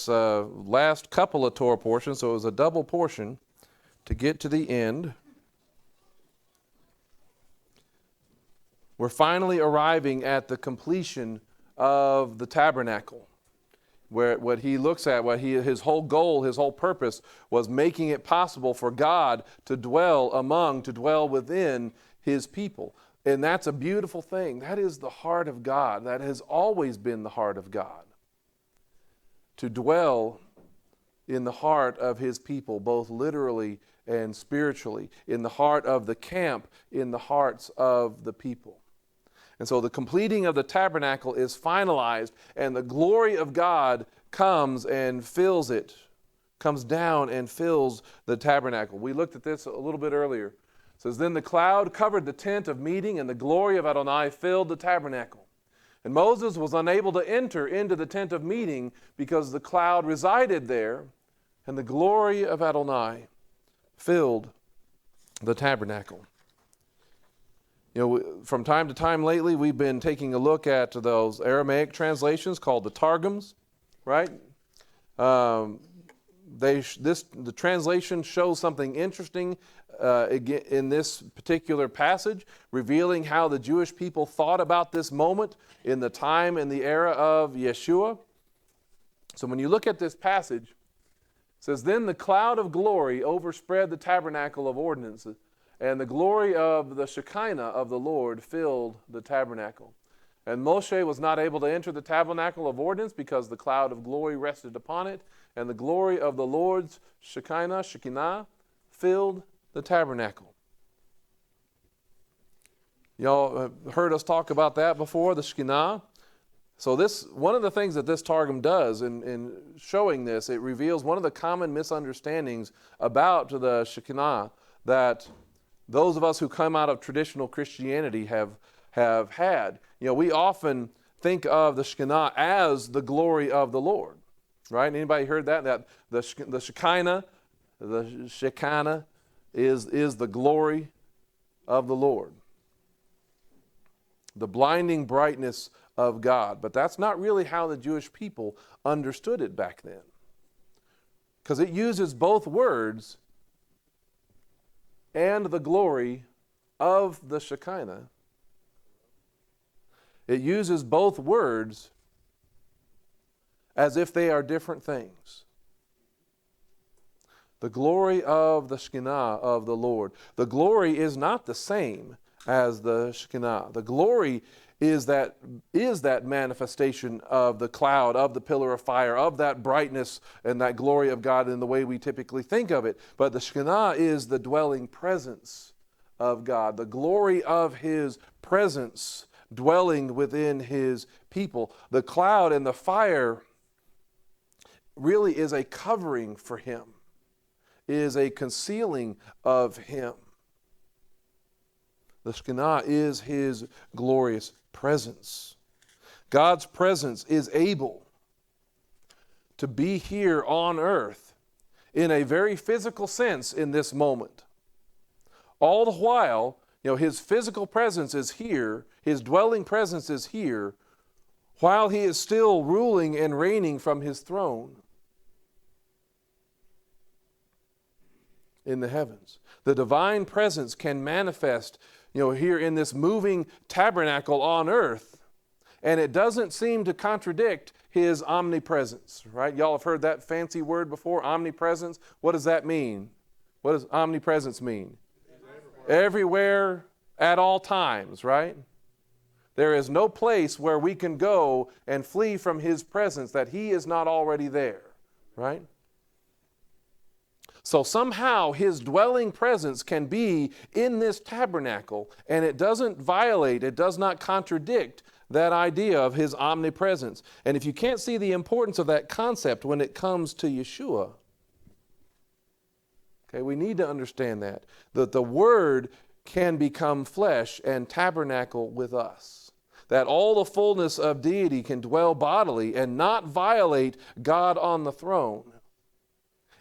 this last couple of Torah portions, so it was a double portion to get to the end. We're finally arriving at the completion of the tabernacle, where what he looks at, his whole goal, his whole purpose was making it possible for God to dwell within his people. And that's a beautiful thing. That is the heart of God. That has always been the heart of God. To dwell in the heart of his people, both literally and spiritually, in the heart of the camp, in the hearts of the people. And so the completing of the tabernacle is finalized, and the glory of God comes and fills it, comes down and fills the tabernacle. We looked at this a little bit earlier. It says, then the cloud covered the tent of meeting, and the glory of Adonai filled the tabernacle. And Moses was unable to enter into the tent of meeting because the cloud resided there, and the glory of Adonai filled the tabernacle. You know, from time to time lately, we've been taking a look at those Aramaic translations called the Targums, right? The translation shows something interesting in this particular passage, revealing how the Jewish people thought about this moment in the time and the era of Yeshua. So when you look at this passage, it says, then the cloud of glory overspread the tabernacle of ordinances, and the glory of the Shekinah of the Lord filled the tabernacle. And Moshe was not able to enter the tabernacle of ordinance because the cloud of glory rested upon it, and the glory of the Lord's Shekinah, filled the tabernacle. Y'all have heard us talk about that before, the Shekinah. So one of the things that this Targum does in showing this, it reveals one of the common misunderstandings about the Shekinah that those of us who come out of traditional Christianity have had. You know, we often think of the Shekinah as the glory of the Lord, right? Anybody heard that? That the Shekinah is the glory of the Lord, the blinding brightness of God. But that's not really how the Jewish people understood it back then, because it uses both words, and the glory of the Shekinah. It uses both words as if they are different things. The glory of the Shekinah of the Lord. The glory is not the same as the Shekinah. The glory is that manifestation of the cloud, of the pillar of fire, of that brightness and that glory of God in the way we typically think of it. But the Shekinah is the dwelling presence of God, the glory of his presence dwelling within his people. The cloud and the fire really is a covering for him, is a concealing of him. The Shekinah is his glorious presence. God's presence is able to be here on earth in a very physical sense in this moment. All the while, you know, his physical presence is here, his dwelling presence is here, while he is still ruling and reigning from his throne in the heavens. The divine presence can manifest, you know, here in this moving tabernacle on earth, and it doesn't seem to contradict his omnipresence, right? Y'all have heard that fancy word before, omnipresence. What does that mean? What does omnipresence mean? Everywhere at all times, right? There is no place where we can go and flee from his presence that he is not already there, right? So somehow his dwelling presence can be in this tabernacle, and it doesn't violate, it does not contradict that idea of his omnipresence. And if you can't see the importance of that concept when it comes to Yeshua, okay, we need to understand that the Word can become flesh and tabernacle with us. That all the fullness of deity can dwell bodily and not violate God on the throne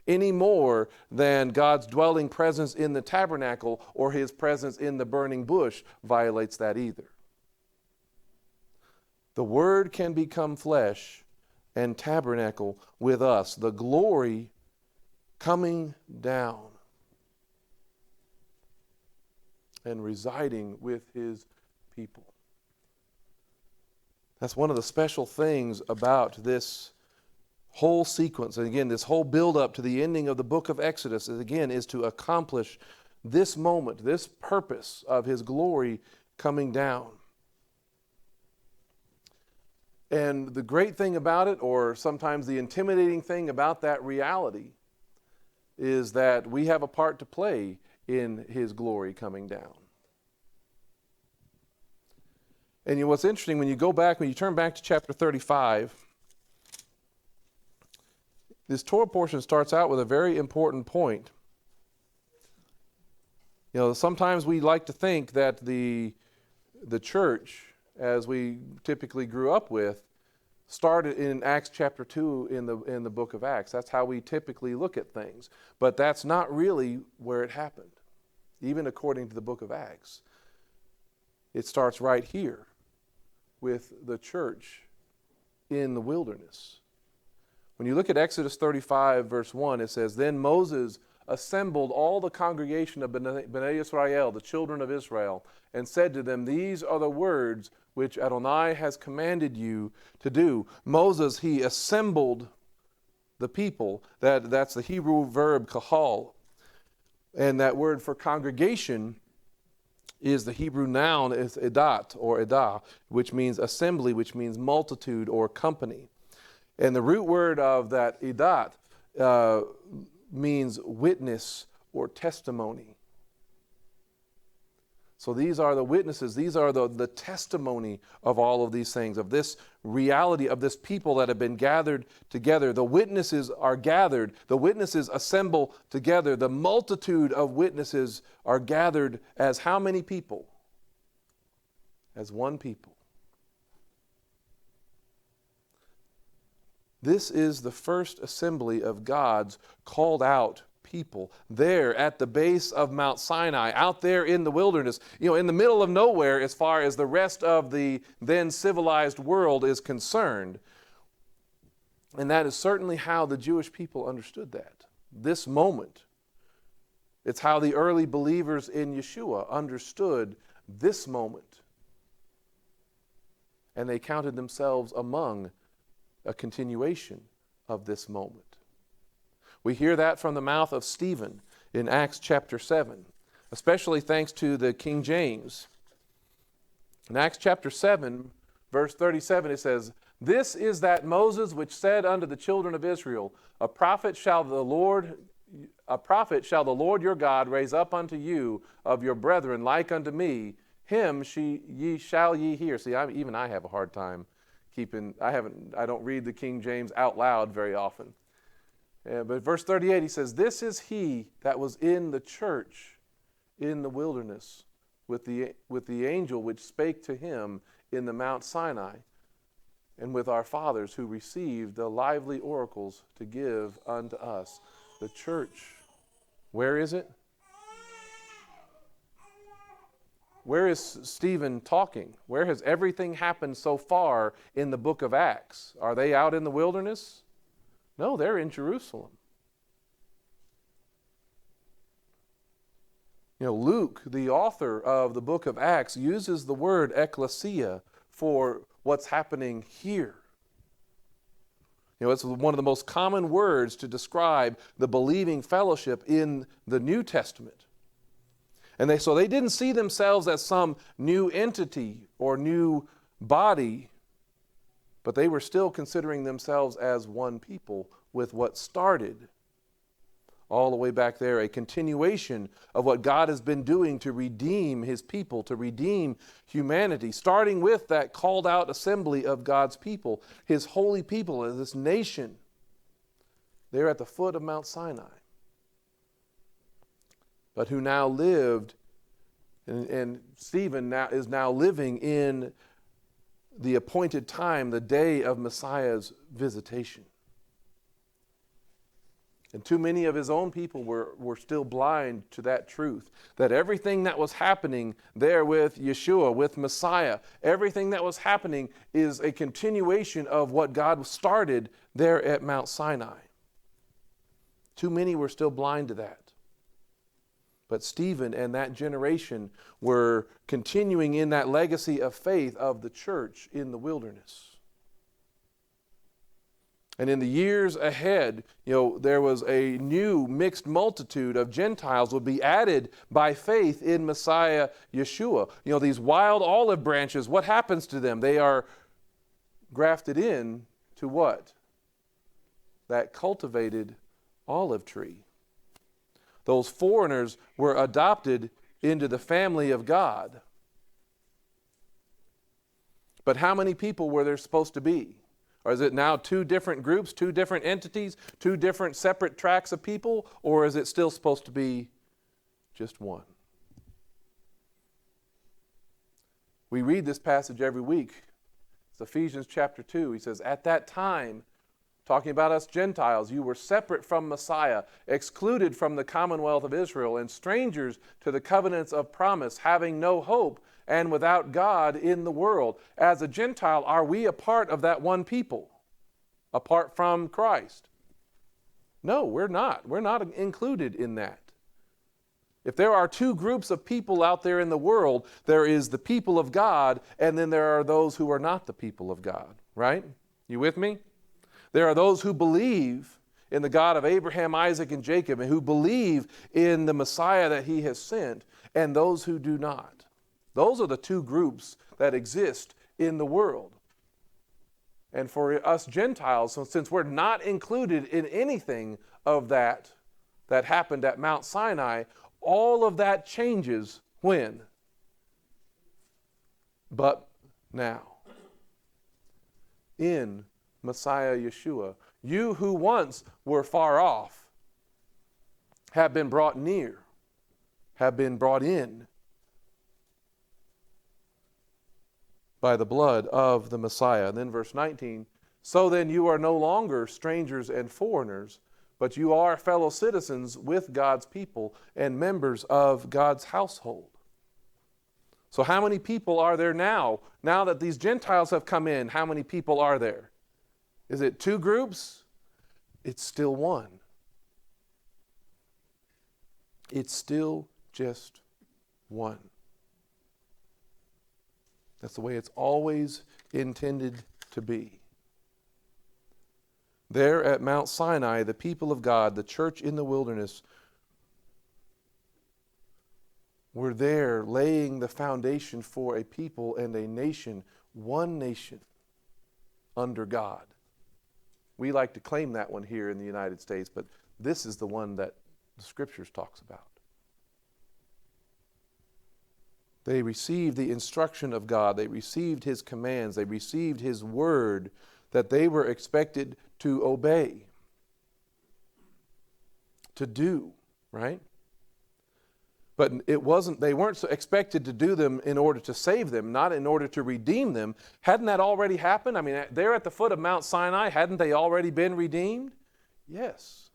any more than God's dwelling presence in the tabernacle or his presence in the burning bush violates that either. The Word can become flesh and tabernacle with us, the glory coming down and residing with his people. That's one of the special things about this whole sequence. And again, this whole build-up to the ending of the book of Exodus, is to accomplish this moment, this purpose of his glory coming down. And the great thing about it, or sometimes the intimidating thing about that reality, is that we have a part to play in his glory coming down. And what's interesting, when you turn back to chapter 35, this Torah portion starts out with a very important point. Sometimes we like to think that the church, as we typically grew up with, started in Acts chapter 2 in the book of Acts. That's how we typically look at things. But that's not really where it happened, even according to the book of Acts. It starts right here with the church in the wilderness. When you look at Exodus 35, verse 1, it says, "Then Moses assembled all the congregation of Bnei Israel, the children of Israel, and said to them, 'These are the words which Adonai has commanded you to do.'" Moses, he assembled the people. That's the Hebrew verb kahal. And that word for congregation is the Hebrew noun is edat or edah, which means assembly, which means multitude or company. And the root word of that edat means witness or testimony. So these are the witnesses, these are the testimony of all of these things, of this reality, of this people that have been gathered together. The witnesses are gathered, the witnesses assemble together. The multitude of witnesses are gathered as how many people? As one people. This is the first assembly of God's called out people there at the base of Mount Sinai, out there in the wilderness, in the middle of nowhere as far as the rest of the then civilized world is concerned. And that is certainly how the Jewish people understood that. This moment. It's how the early believers in Yeshua understood this moment. And they counted themselves among a continuation of this moment. We hear that from the mouth of Stephen in Acts chapter 7, especially thanks to the King James. In Acts chapter 7, verse 37, it says, "This is that Moses which said unto the children of Israel, A prophet shall the Lord your God raise up unto you of your brethren like unto me, him shall ye hear." See, even I have a hard time I don't read the King James out loud very often. But verse 38, he says, "This is he that was in the church in the wilderness with the angel which spake to him in the Mount Sinai, and with our fathers who received the lively oracles to give unto us." The church. Where is it? Where is Stephen talking? Where has everything happened so far in the book of Acts? Are they out in the wilderness? No, they're in Jerusalem. Luke, the author of the book of Acts, uses the word ecclesia for what's happening here. It's one of the most common words to describe the believing fellowship in the New Testament. And so they didn't see themselves as some new entity or new body, but they were still considering themselves as one people with what started all the way back there, a continuation of what God has been doing to redeem his people, to redeem humanity, starting with that called out assembly of God's people, his holy people, as this nation there at the foot of Mount Sinai, but who now lived, and Stephen is now living in the appointed time, the day of Messiah's visitation. And too many of his own people were still blind to that truth, that everything that was happening there with Yeshua, with Messiah, everything that was happening is a continuation of what God started there at Mount Sinai. Too many were still blind to that. But Stephen and that generation were continuing in that legacy of faith of the church in the wilderness. And in the years ahead, there was a new mixed multitude of Gentiles would be added by faith in Messiah Yeshua. These wild olive branches, what happens to them? They are grafted in to what? That cultivated olive tree. Those foreigners were adopted into the family of God. But how many people were there supposed to be? Or is it now two different groups, two different entities, two different separate tracks of people? Or is it still supposed to be just one? We read this passage every week. It's Ephesians chapter 2. He says, at that time, talking about us Gentiles, you were separate from Messiah, excluded from the commonwealth of Israel, and strangers to the covenants of promise, having no hope and without God in the world. As a Gentile, are we a part of that one people, apart from Christ? No, we're not. We're not included in that. If there are two groups of people out there in the world, there is the people of God, and then there are those who are not the people of God, right? You with me? There are those who believe in the God of Abraham, Isaac, and Jacob, and who believe in the Messiah that he has sent, and those who do not. Those are the two groups that exist in the world. And for us Gentiles, since we're not included in anything of that happened at Mount Sinai, all of that changes when? But now. In Messiah Yeshua, you who once were far off have been brought near, have been brought in by the blood of the Messiah. And then verse 19, so then you are no longer strangers and foreigners, but you are fellow citizens with God's people and members of God's household. So how many people are there now? Now that these Gentiles have come in, how many people are there? Is it two groups? It's still one. It's still just one. That's the way it's always intended to be. There at Mount Sinai, the people of God, the church in the wilderness, were there laying the foundation for a people and a nation, one nation under God. We like to claim that one here in the United States, but this is the one that the Scriptures talks about. They received the instruction of God. They received His commands. They received His word that they were expected to obey, to do, right? But they weren't expected to do them in order to save them, not in order to redeem them. Hadn't that already happened? I mean, they're at the foot of Mount Sinai. Hadn't they already been redeemed? Yes.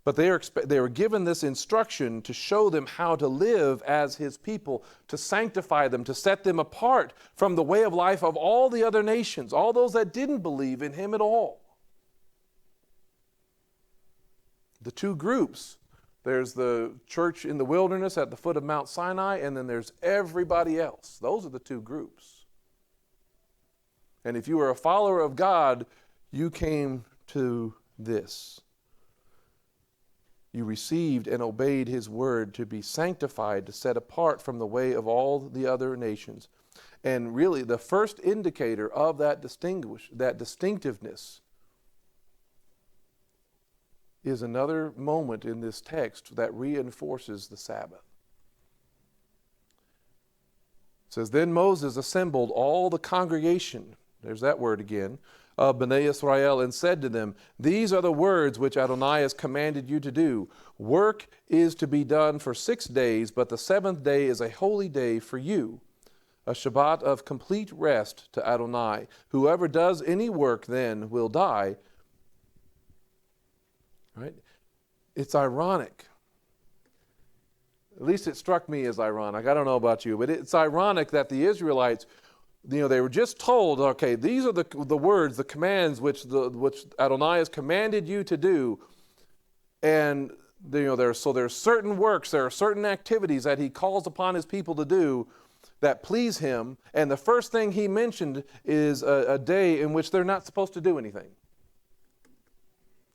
But they were given this instruction to show them how to live as His people, to sanctify them, to set them apart from the way of life of all the other nations, all those that didn't believe in Him at all. The two groups, there's the church in the wilderness at the foot of Mount Sinai, and then there's everybody else. Those are the two groups. And if you were a follower of God, you came to this. You received and obeyed His word to be sanctified, to set apart from the way of all the other nations. And really, the first indicator of that distinctiveness is another moment in this text that reinforces the Sabbath. It says, then Moses assembled all the congregation, there's that word again, of Bnei Israel, and said to them, these are the words which Adonai has commanded you to do. Work is to be done for 6 days, but the seventh day is a holy day for you, a Shabbat of complete rest to Adonai. Whoever does any work then will die. Right? It's ironic. At least it struck me as ironic. I don't know about you, but it's ironic that the Israelites, they were just told, okay, these are the words, the commands which Adonai has commanded you to do. And there's certain works, there are certain activities that he calls upon his people to do that please him. And the first thing he mentioned is a day in which they're not supposed to do anything.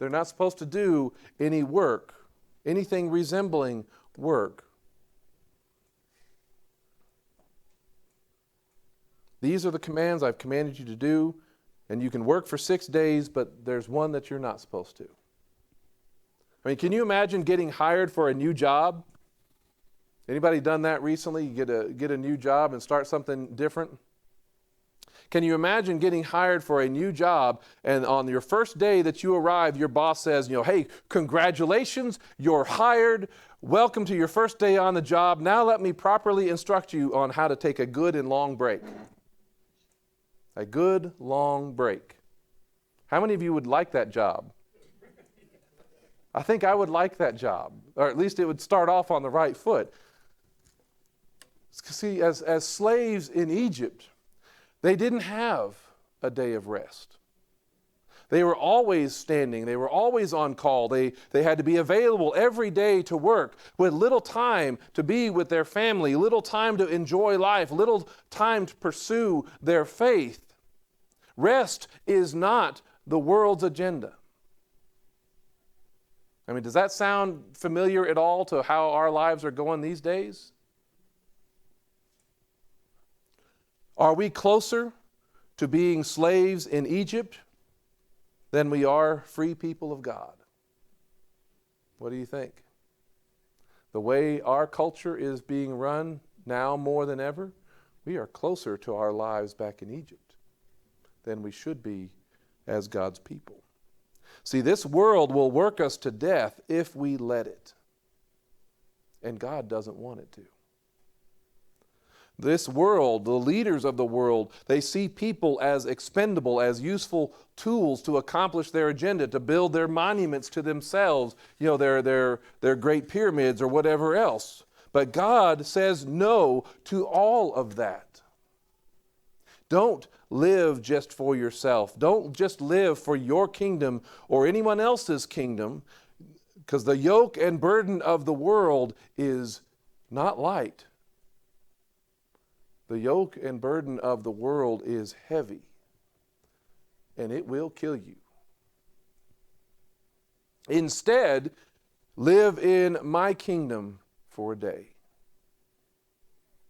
They're not supposed to do any work, anything resembling work. These are the commands I've commanded you to do, and you can work for 6 days, but there's one that you're not supposed to. I mean, can you imagine getting hired for a new job? Anybody done that recently? You get a new job and start something different? Can you imagine getting hired for a new job, and on your first day that you arrive, your boss says, hey, congratulations, you're hired. Welcome to your first day on the job. Now let me properly instruct you on how to take a good and long break. A good long break. How many of you would like that job? I think I would like that job, or at least it would start off on the right foot. See, as slaves in Egypt, they didn't have a day of rest. They were always standing. They were always on call. They had to be available every day to work, with little time to be with their family, little time to enjoy life, little time to pursue their faith. Rest is not the world's agenda. I mean, does that sound familiar at all to how our lives are going these days? Are we closer to being slaves in Egypt than we are free people of God? What do you think? The way our culture is being run now more than ever, we are closer to our lives back in Egypt than we should be as God's people. See, this world will work us to death if we let it. And God doesn't want it to. This world, the leaders of the world, they see people as expendable, as useful tools to accomplish their agenda, to build their monuments to themselves, their great pyramids or whatever else. But God says no to all of that. Don't live just for yourself. Don't just live for your kingdom or anyone else's kingdom, because the yoke and burden of the world is not light. The yoke and burden of the world is heavy, and it will kill you. Instead, live in my kingdom for a day.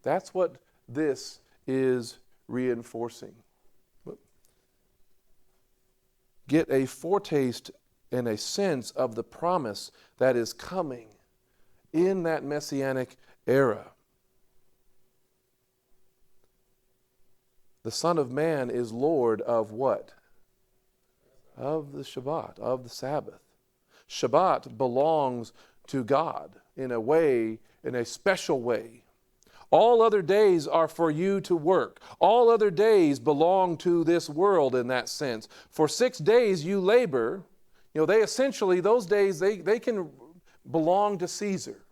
That's what this is reinforcing. Get a foretaste and a sense of the promise that is coming in that messianic era. The Son of Man is Lord of what? Of the Shabbat, of the Sabbath. Shabbat belongs to God in a way, in a special way. All other days are for you to work. All other days belong to this world in that sense. For 6 days you labor. They essentially, those days, they can belong to Caesar.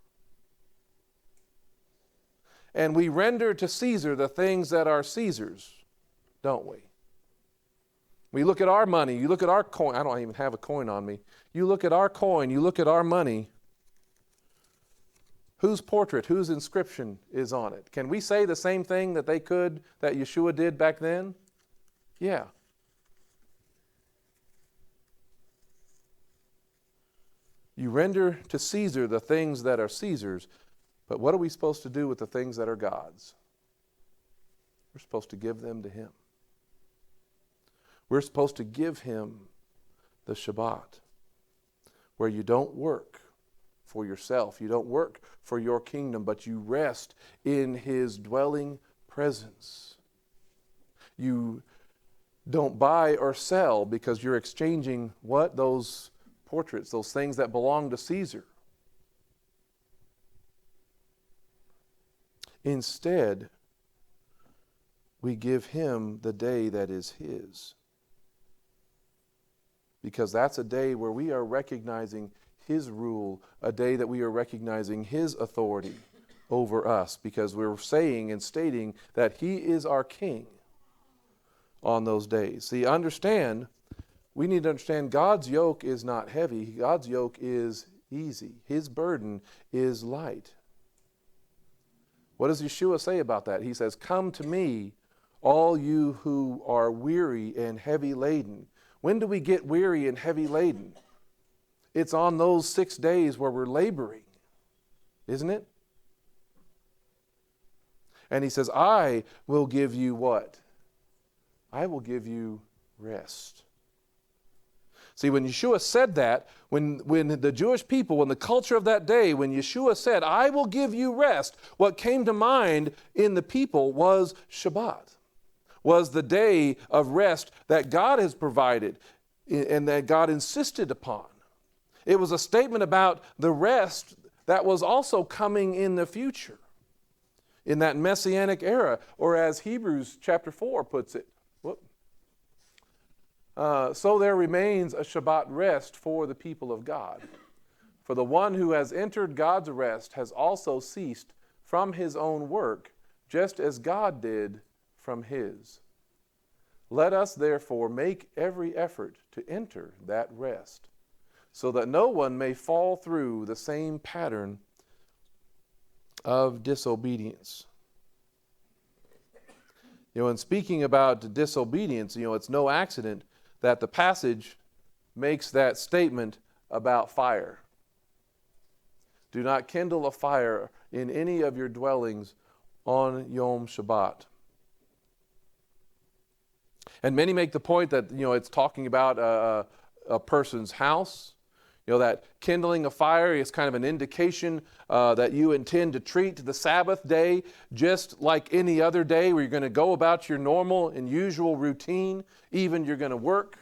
And we render to Caesar the things that are Caesar's, don't we? We look at our money, you look at our coin. I don't even have a coin on me. You look at our coin, you look at our money. Whose portrait, whose inscription is on it? Can we say the same thing that Yeshua did back then? Yeah. You render to Caesar the things that are Caesar's, but what are we supposed to do with the things that are God's? We're supposed to give them to Him. We're supposed to give Him the Shabbat, where you don't work for yourself. You don't work for your kingdom, but you rest in His dwelling presence. You don't buy or sell because you're exchanging what? Those portraits, those things that belong to Caesar. Instead, we give Him the day that is His. because that's a day where we are recognizing his rule, a day that we are recognizing his authority over us, because we're saying and stating that he is our king on those days. See, we need to understand God's yoke is not heavy. God's yoke is easy. His burden is light. What does Yeshua say about that? He says, "Come to me, all you who are weary and heavy laden." When do we get weary and heavy laden? It's on those 6 days where we're laboring, isn't it? And he says, I will give you what? I will give you rest. See, when Yeshua said that, when the Jewish people, when the culture of that day, when Yeshua said, I will give you rest, what came to mind in the people was Shabbat, was the day of rest that God has provided and that God insisted upon. It was a statement about the rest that was also coming in the future, in that Messianic era, or as Hebrews chapter 4 puts it, so there remains a Shabbat rest for the people of God. For the one who has entered God's rest has also ceased from his own work, just as God did from his. Let us therefore make every effort to enter that rest, so that no one may fall through the same pattern of disobedience. In speaking about disobedience, it's no accident that the passage makes that statement about fire. Do not kindle a fire in any of your dwellings on Yom Shabbat. And many make the point that, it's talking about a person's house. That kindling a fire is kind of an indication that you intend to treat the Sabbath day just like any other day, where you're going to go about your normal and usual routine, even you're going to work.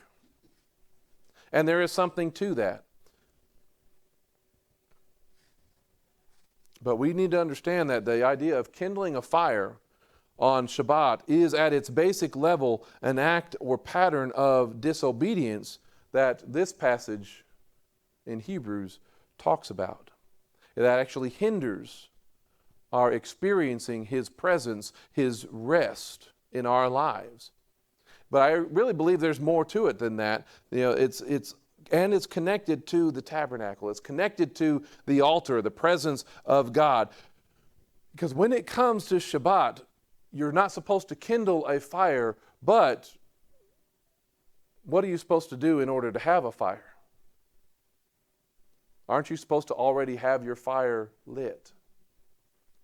And there is something to that. But we need to understand that the idea of kindling a fire on Shabbat is at its basic level an act or pattern of disobedience that this passage in Hebrews talks about. That actually hinders our experiencing his presence, his rest in our lives. But I really believe there's more to it than that. It's connected to the tabernacle. It's connected to the altar, the presence of God. Because when it comes to Shabbat, you're not supposed to kindle a fire, but what are you supposed to do in order to have a fire? Aren't you supposed to already have your fire lit?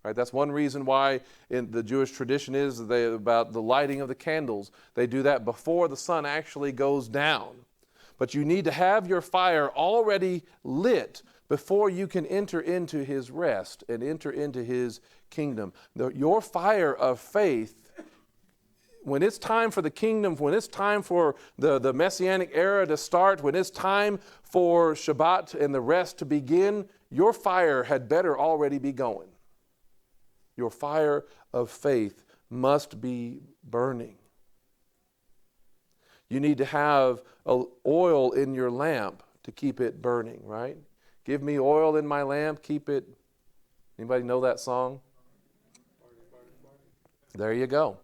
Right? That's one reason why in the Jewish tradition is about the lighting of the candles. They do that before the sun actually goes down. But you need to have your fire already lit before you can enter into his rest and enter into his kingdom. Your fire of faith, when it's time for the kingdom, when it's time for the Messianic era to start, when it's time for Shabbat and the rest to begin, your fire had better already be going. Your fire of faith must be burning. You need to have oil in your lamp to keep it burning, right? Give me oil in my lamp, keep it. Anybody know that song? There you go.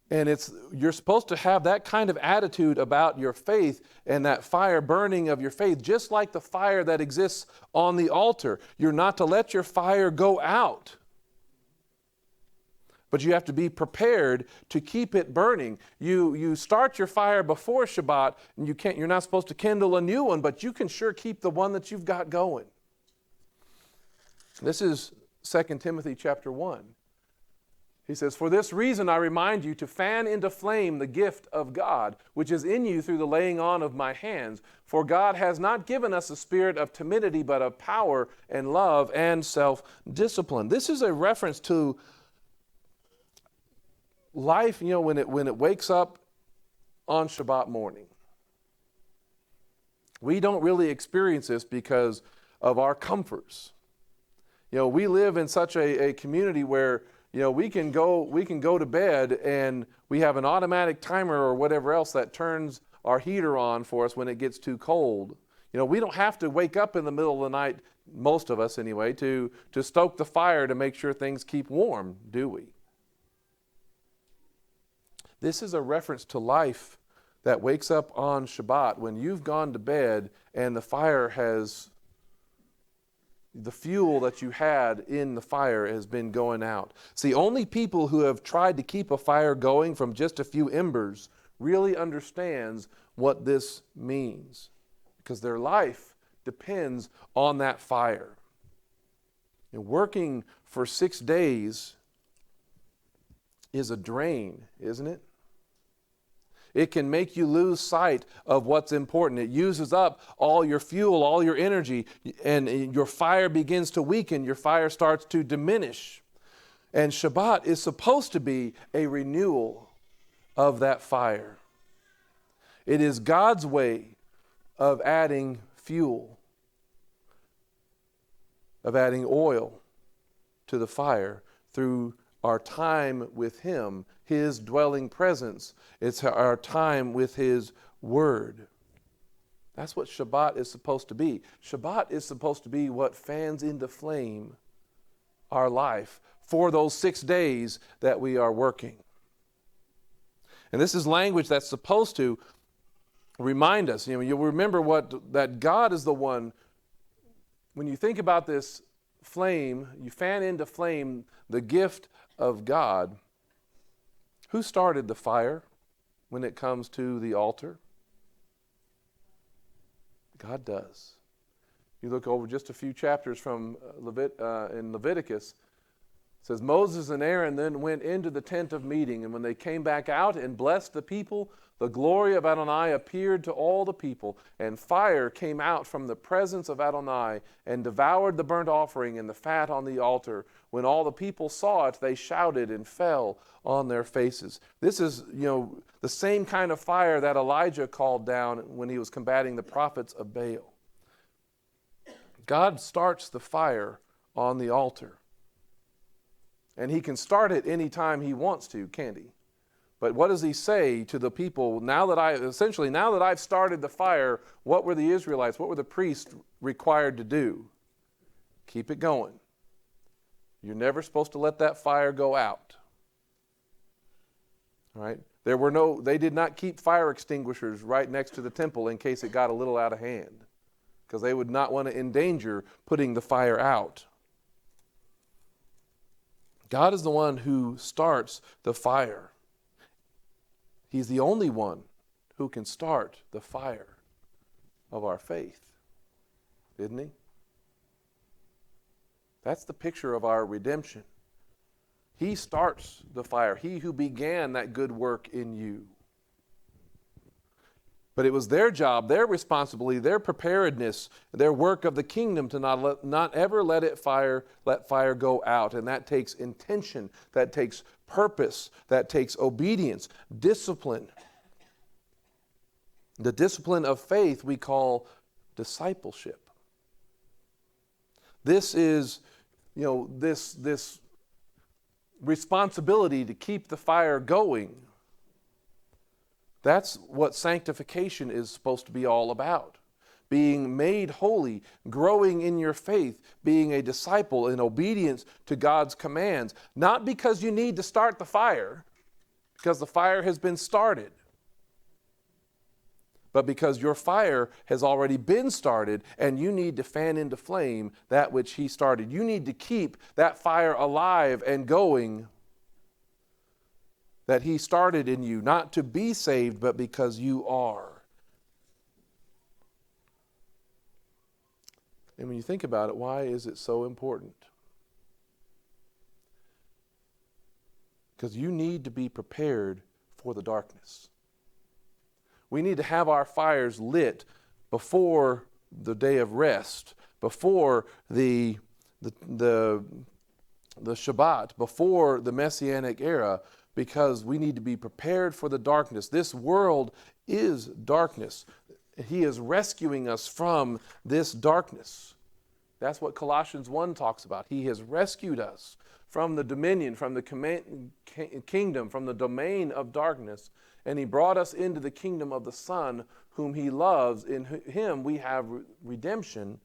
And you're supposed to have that kind of attitude about your faith and that fire burning of your faith, just like the fire that exists on the altar. You're not to let your fire go out, but you have to be prepared to keep it burning. You start your fire before Shabbat, and you're not supposed to kindle a new one, but you can sure keep the one that you've got going. This is 2 Timothy chapter 1. He says, "For this reason I remind you to fan into flame the gift of God, which is in you through the laying on of my hands. For God has not given us a spirit of timidity, but of power and love and self-discipline." This is a reference to life, when it wakes up on Shabbat morning. We don't really experience this because of our comforts. We live in such a community where we can go to bed and we have an automatic timer or whatever else that turns our heater on for us when it gets too cold. We don't have to wake up in the middle of the night, most of us anyway, to stoke the fire to make sure things keep warm, do we? This is a reference to life that wakes up on Shabbat when you've gone to bed and the fuel that you had in the fire has been going out. See, only people who have tried to keep a fire going from just a few embers really understands what this means, because their life depends on that fire. And working for 6 days is a drain, isn't it? It can make you lose sight of what's important. It uses up all your fuel, all your energy, and your fire begins to weaken. Your fire starts to diminish. And Shabbat is supposed to be a renewal of that fire. It is God's way of adding fuel, of adding oil to the fire through our time with Him, His dwelling presence. It's our time with His Word. That's what Shabbat is supposed to be. Shabbat is supposed to be what fans into flame our life for those 6 days that we are working. And this is language that's supposed to remind us. You'll remember that God is the one. When you think about this flame, you fan into flame the gift of God. Who started the fire when it comes to the altar? God does. You look over just a few chapters from in Leviticus. It says, Moses and Aaron then went into the tent of meeting, and when they came back out and blessed the people, the glory of Adonai appeared to all the people, and fire came out from the presence of Adonai and devoured the burnt offering and the fat on the altar. When all the people saw it, they shouted and fell on their faces. This is, the same kind of fire that Elijah called down when he was combating the prophets of Baal. God starts the fire on the altar. And He can start it anytime He wants to, can't He? But what does He say to the people? Now that I've started the fire, what were the Israelites, what were the priests required to do? Keep it going. You're never supposed to let that fire go out. All right? They did not keep fire extinguishers right next to the temple in case it got a little out of hand, because they would not want to endanger putting the fire out. God is the one who starts the fire. He's the only one who can start the fire of our faith, isn't He? That's the picture of our redemption. He starts the fire. He who began that good work in you. But it was their job, their responsibility, their preparedness, their work of the kingdom to not ever let fire go out. And that takes intention, that takes purpose, that takes obedience, discipline. The discipline of faith we call discipleship. This is, this responsibility to keep the fire going. That's what sanctification is supposed to be all about. Being made holy, growing in your faith, being a disciple in obedience to God's commands. Not because you need to start the fire, because the fire has been started, but because your fire has already been started and you need to fan into flame that which He started. You need to keep that fire alive and going that He started in you, not to be saved, but because you are. And when you think about it, why is it so important? Because you need to be prepared for the darkness. We need to have our fires lit before the day of rest, before the Shabbat, before the Messianic era, because we need to be prepared for the darkness. This world is darkness. He is rescuing us from this darkness. That's what Colossians 1 talks about. He has rescued us from the dominion, from the kingdom, from the domain of darkness, and he brought us into the kingdom of the Son whom he loves. In him we have redemption,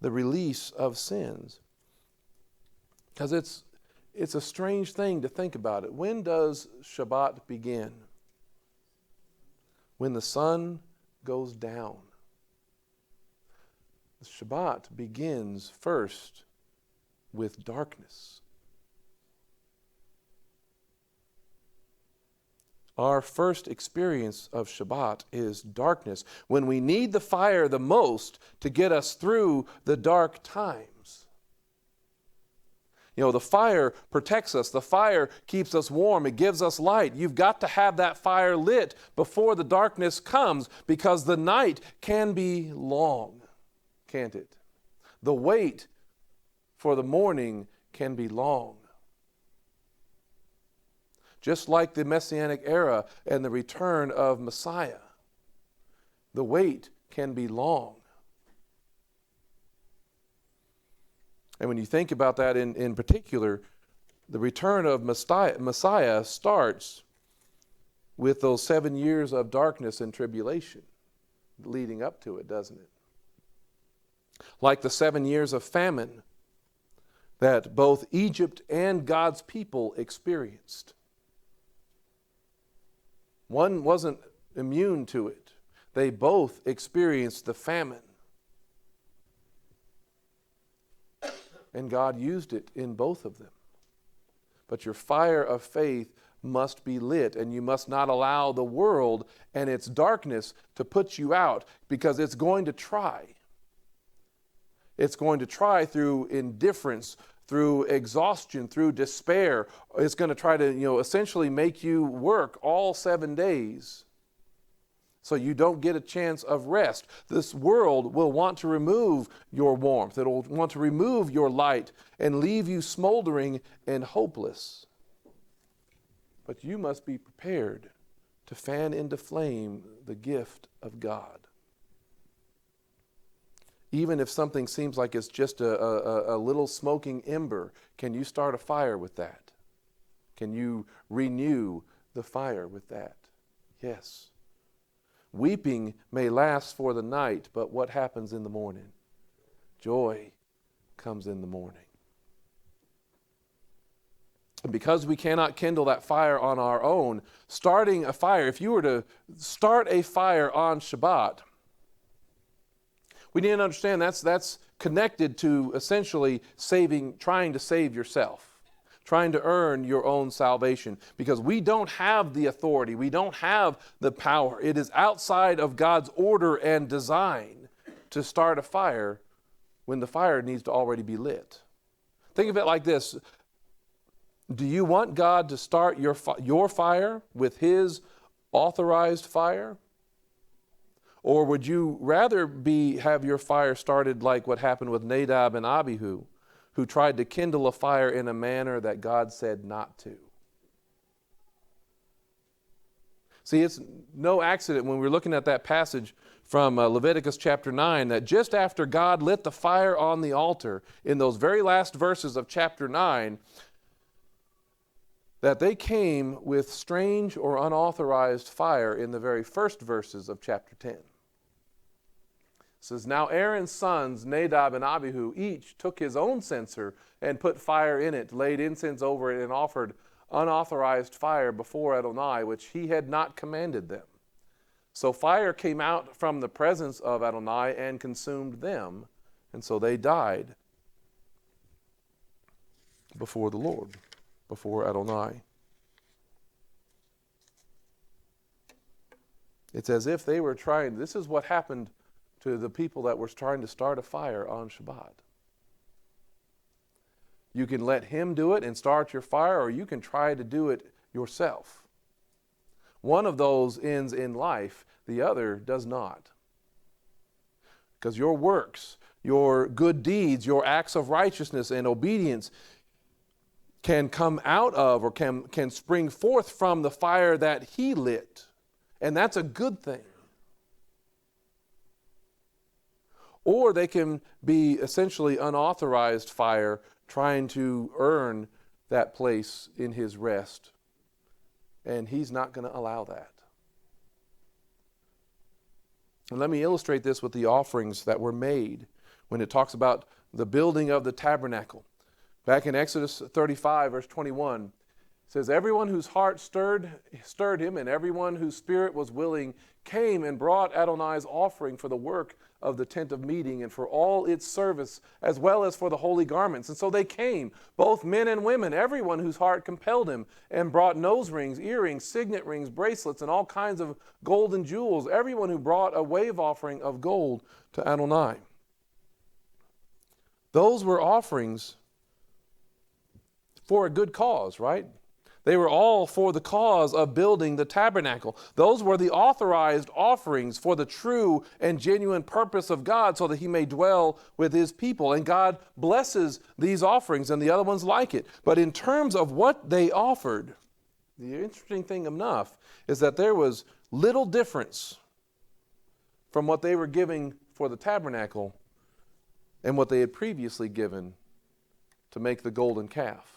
the release of sins. Because it's a strange thing to think about it. When does Shabbat begin? When the sun goes down. The Shabbat begins first with darkness. Our first experience of Shabbat is darkness, when we need the fire the most to get us through the dark times. You know, the fire protects us. The fire keeps us warm. It gives us light. You've got to have that fire lit before the darkness comes, because the night can be long, can't it? The wait for the morning can be long. Just like the Messianic era and the return of Messiah, the wait can be long. And when you think about that in particular, the return of Messiah starts with those 7 years of darkness and tribulation leading up to it, doesn't it? Like the 7 years of famine that both Egypt and God's people experienced. One wasn't immune to it. They both experienced the famine. And God used it in both of them. But your fire of faith must be lit, and you must not allow the world and its darkness to put you out, because it's going to try. It's going to try through indifference, through exhaustion, through despair. It's going to try to, essentially make you work all 7 days so you don't get a chance of rest. This world will want to remove your warmth. It'll want to remove your light and leave you smoldering and hopeless. But you must be prepared to fan into flame the gift of God. Even if something seems like it's just a little smoking ember, can you start a fire with that? Can you renew the fire with that? Yes. Weeping may last for the night, but what happens in the morning? Joy comes in the morning. And because we cannot kindle that fire on our own, starting a fire, if you were to start a fire on Shabbat, we need to understand that's connected to essentially trying to save yourself, trying to earn your own salvation, because we don't have the authority, we don't have the power. It is outside of God's order and design to start a fire when the fire needs to already be lit. Think of it like this. Do you want God to start your fire with His authorized fire? Or would you rather have your fire started like what happened with Nadab and Abihu, who tried to kindle a fire in a manner that God said not to? See, it's no accident when we're looking at that passage from Leviticus chapter 9, that just after God lit the fire on the altar, in those very last verses of chapter 9, that they came with strange or unauthorized fire in the very first verses of chapter 10. It says, now Aaron's sons, Nadab and Abihu, each took his own censer and put fire in it, laid incense over it, and offered unauthorized fire before Adonai, which he had not commanded them. So fire came out from the presence of Adonai and consumed them, and so they died before the Lord, before Adonai. It's as if they were trying, this is what happened to the people that were trying to start a fire on Shabbat. You can let Him do it and start your fire, or you can try to do it yourself. One of those ends in life, the other does not. Because your works, your good deeds, your acts of righteousness and obedience can come out of, or can spring forth from the fire that He lit. And that's a good thing. Or they can be essentially unauthorized fire, trying to earn that place in His rest. And He's not going to allow that. And let me illustrate this with the offerings that were made when it talks about the building of the tabernacle. Back in Exodus 35, verse 21, it says, everyone whose heart stirred him, and everyone whose spirit was willing came and brought Adonai's offering for the work of the tent of meeting and for all its service, as well as for the holy garments. And so they came, both men and women, everyone whose heart compelled him, and brought nose rings, earrings, signet rings, bracelets, and all kinds of golden jewels, everyone who brought a wave offering of gold to Adonai. Those were offerings for a good cause, right? They were all for the cause of building the tabernacle. Those were the authorized offerings for the true and genuine purpose of God, so that he may dwell with his people. And God blesses these offerings and the other ones like it. But in terms of what they offered, the interesting thing enough is that there was little difference from what they were giving for the tabernacle and what they had previously given to make the golden calf.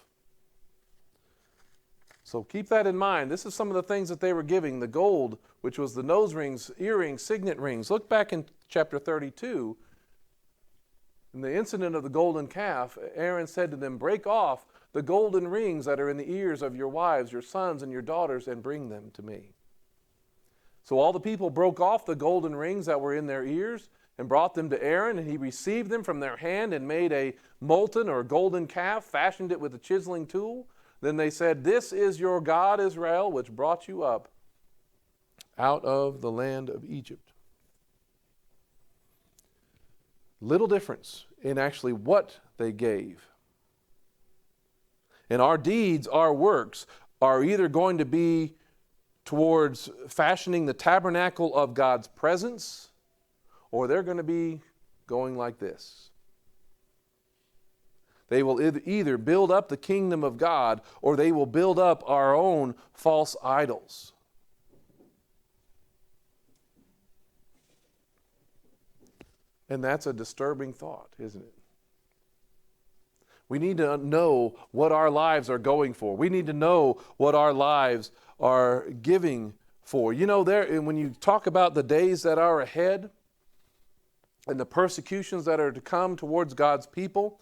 So keep that in mind. This is some of the things that they were giving. The gold, which was the nose rings, earrings, signet rings. Look back in chapter 32. In the incident of the golden calf, Aaron said to them, break off the golden rings that are in the ears of your wives, your sons, and your daughters, and bring them to me. So all the people broke off the golden rings that were in their ears and brought them to Aaron, and he received them from their hand and made a molten or golden calf, fashioned it with a chiseling tool. Then they said, this is your God Israel, which brought you up out of the land of Egypt. Little difference in actually what they gave. And our deeds, our works, are either going to be towards fashioning the tabernacle of God's presence, or they're going to be going like this. They will either build up the kingdom of God, or they will build up our own false idols. And that's a disturbing thought, isn't it? We need to know what our lives are going for. We need to know what our lives are giving for. You know, when you talk about the days that are ahead and the persecutions that are to come towards God's people,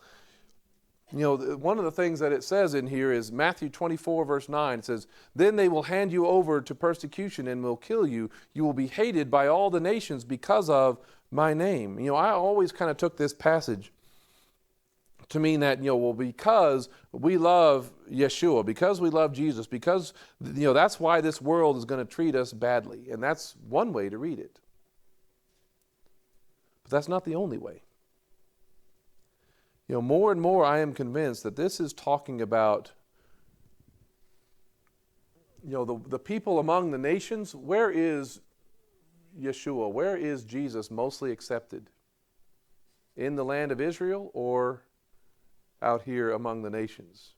you know, one of the things that it says in here is Matthew 24, verse 9. It says, then they will hand you over to persecution and will kill you. You will be hated by all the nations because of my name. You know, I always kind of took this passage to mean that, you know, well, because we love Yeshua, because we love Jesus, because, you know, that's why this world is going to treat us badly. And that's one way to read it. But that's not the only way. You know, more and more I am convinced that this is talking about, you know, the people among the nations. Where is Yeshua? Where is Jesus mostly accepted? In the land of Israel or out here among the nations?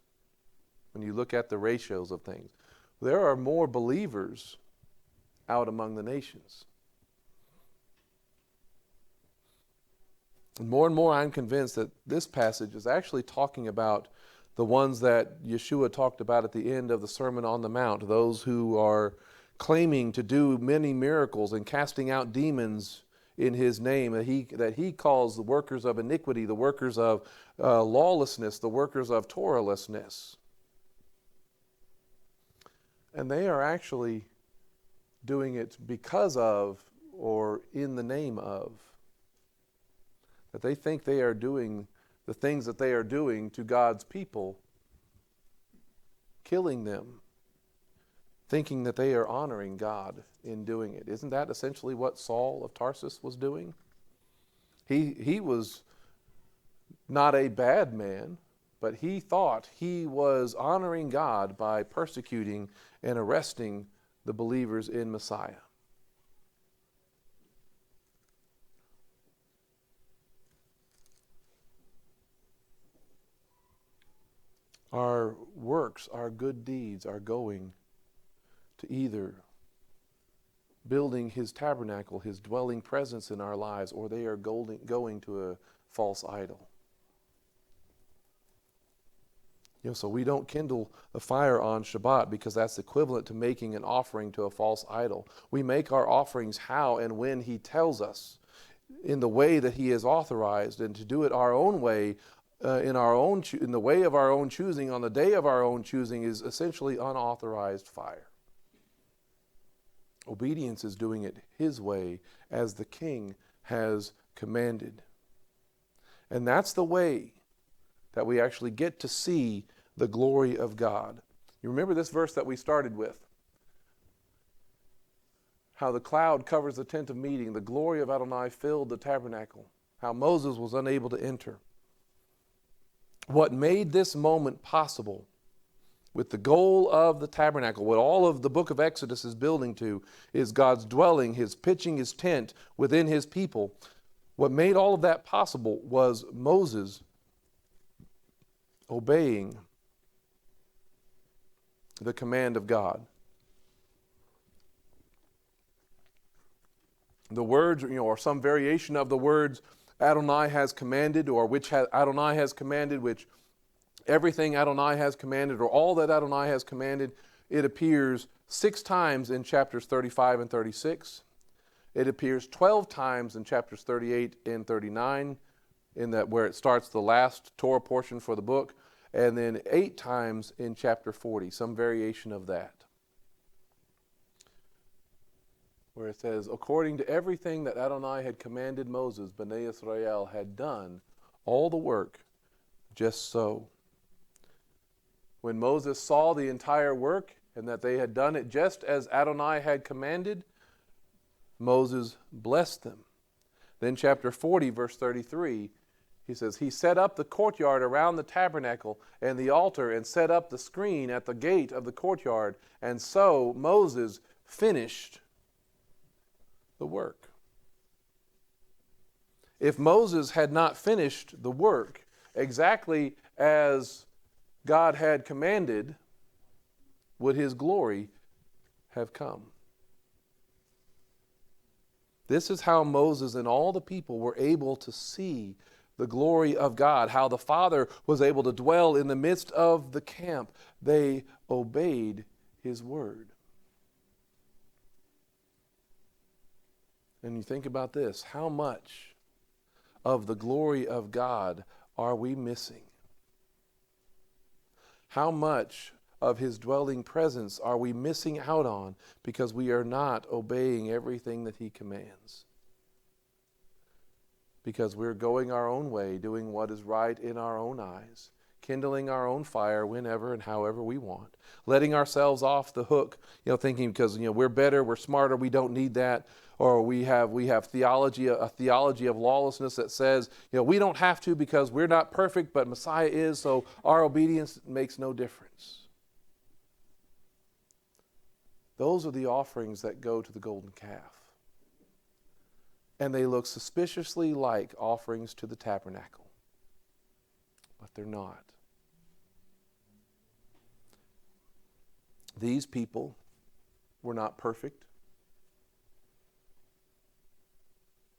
When you look at the ratios of things, there are more believers out among the nations. And more I'm convinced that this passage is actually talking about the ones that Yeshua talked about at the end of the Sermon on the Mount, those who are claiming to do many miracles and casting out demons in his name, that he calls the workers of iniquity, the workers of lawlessness, the workers of Torahlessness. And they are actually doing it because of or in the name of. That they think they are doing the things that they are doing to God's people, killing them, thinking that they are honoring God in doing it. Isn't that essentially what Saul of Tarsus was doing? He was not a bad man, but he thought he was honoring God by persecuting and arresting the believers in Messiah. Our works, our good deeds are going to either building his tabernacle, his dwelling presence in our lives, or they are going to a false idol. So we don't kindle a fire on Shabbat because that's equivalent to making an offering to a false idol. We make our offerings how and when He tells us, in the way that He has authorized, and to do it our own way, in the way of our own choosing, on the day of our own choosing, is essentially unauthorized fire. Obedience is doing it His way, as the King has commanded. And that's the way that we actually get to see the glory of God. You remember this verse that we started with? How the cloud covers the tent of meeting, the glory of Adonai filled the tabernacle, how Moses was unable to enter. What made this moment possible, with the goal of the tabernacle, what all of the book of Exodus is building to, is God's dwelling, His pitching His tent within His people. What made all of that possible was Moses obeying the command of God. The words, or some variation of the words Adonai has commanded, or which Adonai has commanded, which everything Adonai has commanded, or all that Adonai has commanded, it appears 6 times in chapters 35 and 36. It appears 12 times in chapters 38 and 39, in that where it starts the last Torah portion for the book, and then 8 times in chapter 40, some variation of that, where it says, according to everything that Adonai had commanded Moses, Bnei Israel had done all the work just so. When Moses saw the entire work and that they had done it just as Adonai had commanded, Moses blessed them. Then chapter 40, verse 33, he says, he set up the courtyard around the tabernacle and the altar and set up the screen at the gate of the courtyard. And so Moses finished the work. If Moses had not finished the work exactly as God had commanded, would His glory have come? This is how Moses and all the people were able to see the glory of God, how the Father was able to dwell in the midst of the camp. They obeyed His word. And you think about this, how much of the glory of God are we missing? How much of His dwelling presence are we missing out on because we are not obeying everything that He commands? Because we're going our own way, doing what is right in our own eyes, kindling our own fire whenever and however we want, letting ourselves off the hook, thinking because we're better, we're smarter, we don't need that, or we have theology, a theology of lawlessness that says we don't have to because we're not perfect, but Messiah is, so our obedience makes no difference. Those are the offerings that go to the golden calf. And they look suspiciously like offerings to the tabernacle. But they're not. These people were not perfect.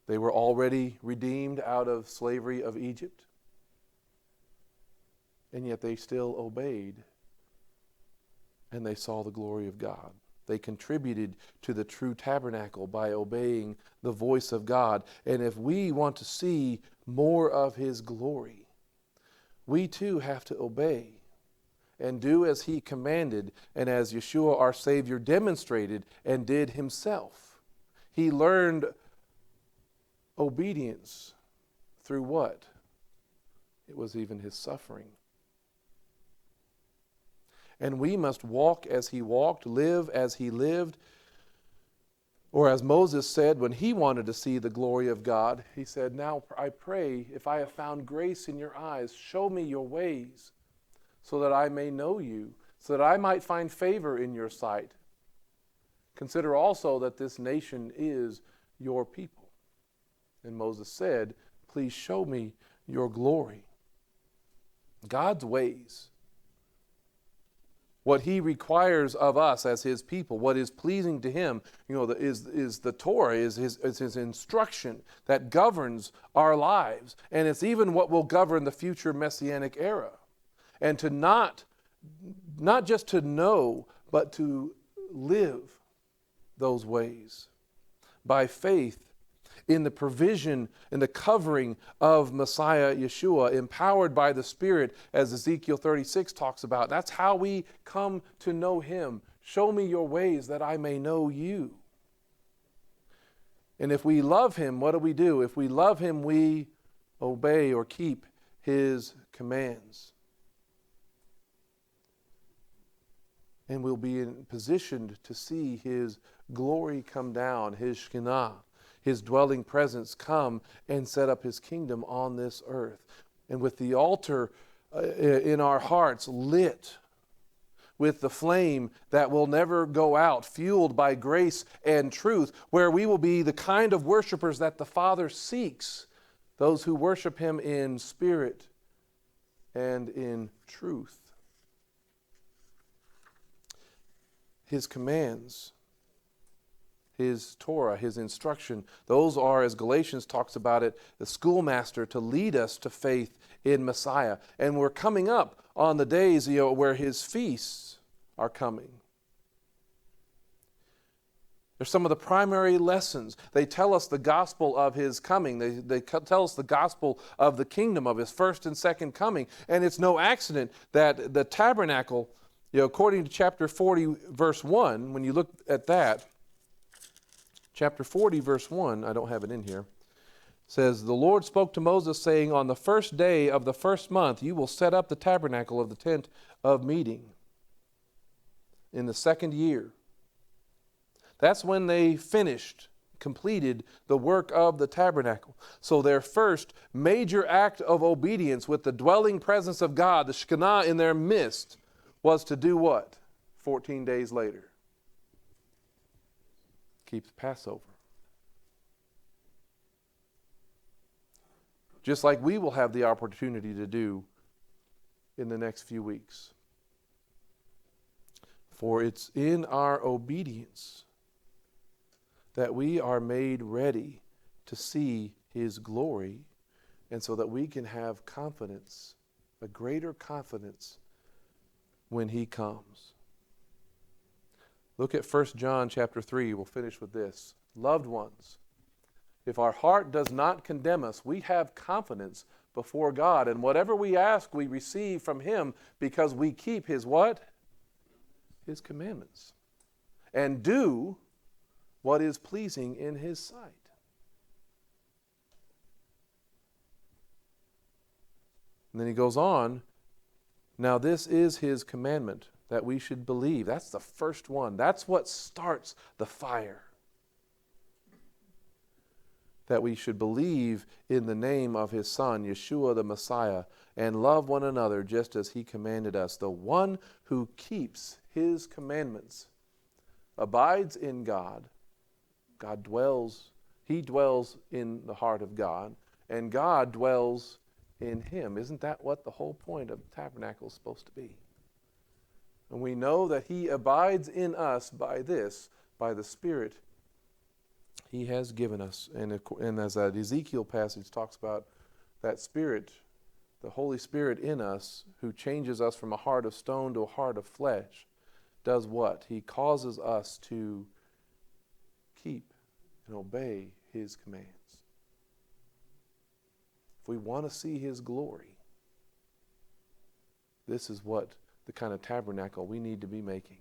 They were already redeemed out of slavery of Egypt. And yet they still obeyed. And they saw the glory of God. They contributed to the true tabernacle by obeying the voice of God. And if we want to see more of His glory, we too have to obey and do as He commanded and as Yeshua our Savior demonstrated and did Himself. He learned obedience through what? It was even His suffering. And we must walk as He walked, live as He lived. Or as Moses said when he wanted to see the glory of God, he said, now I pray, if I have found grace in your eyes, show me your ways so that I may know you, so that I might find favor in your sight. Consider also that this nation is your people. And Moses said, please show me your glory. God's ways, what He requires of us as His people, what is pleasing to Him, is the Torah, is His instruction that governs our lives. And it's even what will govern the future Messianic era. and to not just to know, but to live those ways by faith in the provision and the covering of Messiah Yeshua, empowered by the Spirit, as Ezekiel 36 talks about. That's how we come to know Him. Show me your ways that I may know you. And if we love Him, what do? If we love Him, we obey or keep His commands. And we'll be positioned to see His glory come down, His Shekinah, His dwelling presence come and set up His kingdom on this earth. And with the altar in our hearts lit with the flame that will never go out, fueled by grace and truth, where we will be the kind of worshipers that the Father seeks, those who worship Him in spirit and in truth. His commands, His Torah, His instruction, those are, as Galatians talks about it, the schoolmaster to lead us to faith in Messiah. And we're coming up on the days where His feasts are coming. They're some of the primary lessons. They tell us the gospel of His coming. They tell us the gospel of the kingdom, of His first and second coming. And it's no accident that the tabernacle, according to chapter 40, verse 1, when you look at that, chapter 40, verse 1, I don't have it in here, says, "The Lord spoke to Moses, saying, on the first day of the first month, you will set up the tabernacle of the tent of meeting in the second year." That's when they completed the work of the tabernacle. So their first major act of obedience with the dwelling presence of God, the Shekinah in their midst, was to do what? 14 days later. Keep the Passover. Just like we will have the opportunity to do in the next few weeks. For it's in our obedience that we are made ready to see His glory, and so that we can have confidence, a greater confidence, when He comes. Look at 1 John chapter 3. We'll finish with this. Loved ones, if our heart does not condemn us, we have confidence before God. And whatever we ask, we receive from Him, because we keep His what? His commandments. And do what is pleasing in His sight. And then he goes on, now this is His commandment, that we should believe. That's the first one. That's what starts the fire. That we should believe in the name of His Son, Yeshua the Messiah, and love one another just as He commanded us. The one who keeps His commandments abides in God. God dwells, He dwells in the heart of God, and God dwells in him. Isn't that what the whole point of the tabernacle is supposed to be? And we know that He abides in us by this, by the Spirit He has given us. And as that Ezekiel passage talks about, that Spirit, the Holy Spirit in us, who changes us from a heart of stone to a heart of flesh, does what? He causes us to keep and obey His commands. If we want to see His glory, this is what the kind of tabernacle we need to be making.